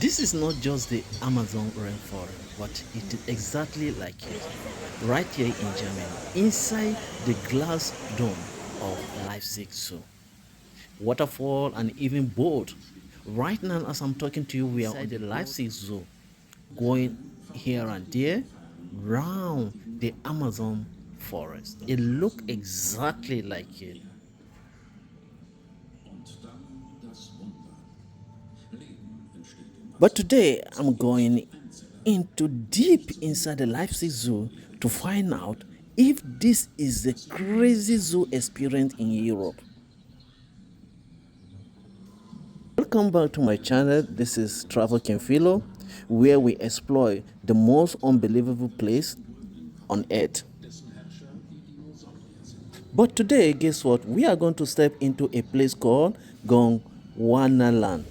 This is not just the Amazon rainforest, but it is exactly like it, right here in Germany, inside the glass dome of Leipzig Zoo. Waterfall and even boat. Right now, as I'm talking to you, we are inside the Leipzig Zoo, going here and there round the Amazon forest. It look exactly like it. But today I'm going into deep inside the Leipzig Zoo to find out if this is the crazy zoo experience in Europe. Welcome back to my channel. This is Travel Kenfilo, where we explore the most unbelievable place on earth. But today, guess what? We are going to step into a place called Gondwanaland,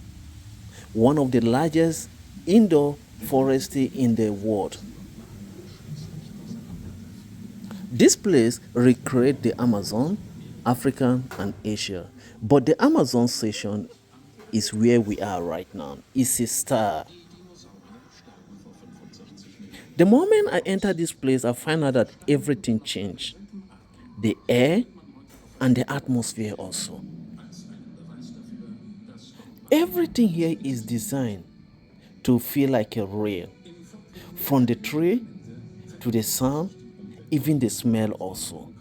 one of the largest indoor forests in the world. This place recreates the Amazon, Africa, and Asia. But the Amazon section is where we are right now. It's a star. The moment I enter this place, I find out that everything changed. The air and the atmosphere also. Everything here is designed to feel like a real. From the tree to the sound, even the smell also.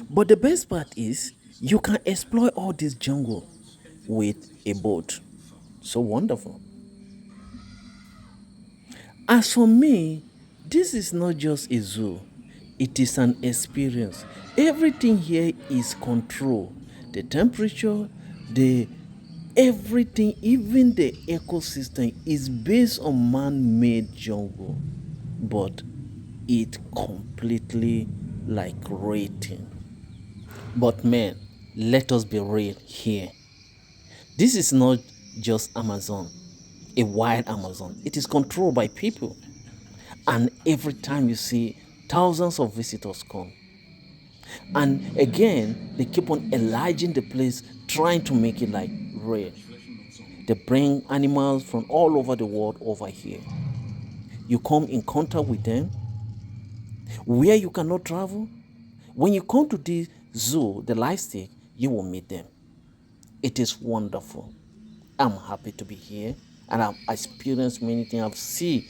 But the best part is you can explore all this jungle with a boat. So wonderful. As for me, this is not just a zoo, it is an experience. Everything here is control. The temperature, the everything, even the ecosystem is based on man-made jungle, but it completely like rating. But man, let us be real here. This is not just Amazon, a wild Amazon. It is controlled by people. And every time you see thousands of visitors come. And again, they keep on enlarging the place, trying to make it like real. They bring animals from all over the world over here. You come in contact with them where you cannot travel. When you come to the zoo, the livestock, you will meet them. It is wonderful. I'm happy to be here and I've experienced many things. I'm seeing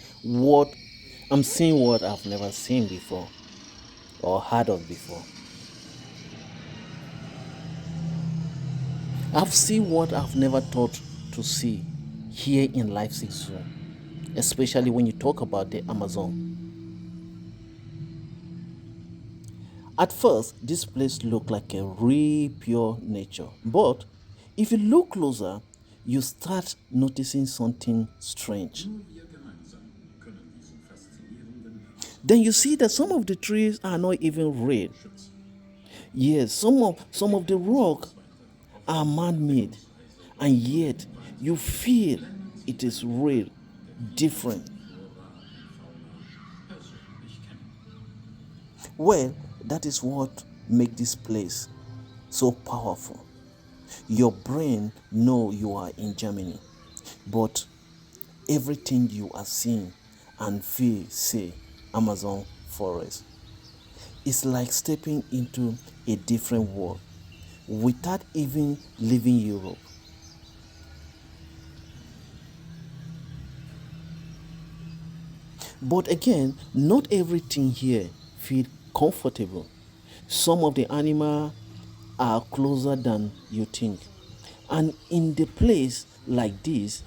what I've never seen before or heard of before. I've seen what I've never thought to see here in Leipzig Zoo, especially when you talk about the Amazon. At first, this place looked like a real pure nature, but if you look closer, you start noticing something strange. Then you see that some of the trees are not even real. Yes, some of the rock are man-made, and yet you feel it is real, different. Well, that is what makes this place so powerful. Your brain know you are in Germany, but everything you are seeing and feel say Amazon forest. It's like stepping into a different world without even leaving Europe. But again, not everything here feel comfortable. Some of the animals are closer than you think. And in the place like this,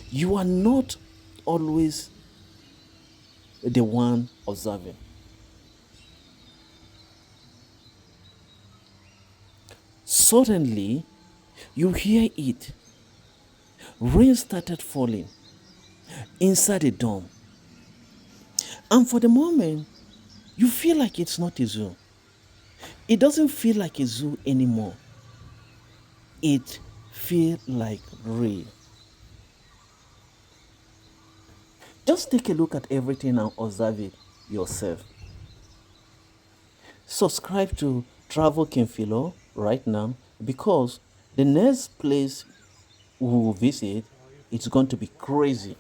you are not always the one observing. Suddenly, you hear it. Rain started falling inside the dome. And for the moment, you feel like it's not a zoo. It doesn't feel like a zoo anymore. It feels like real. Just take a look at everything and observe it yourself. Subscribe to Travel Kenfilo right now because the next place we will visit, it's going to be crazy.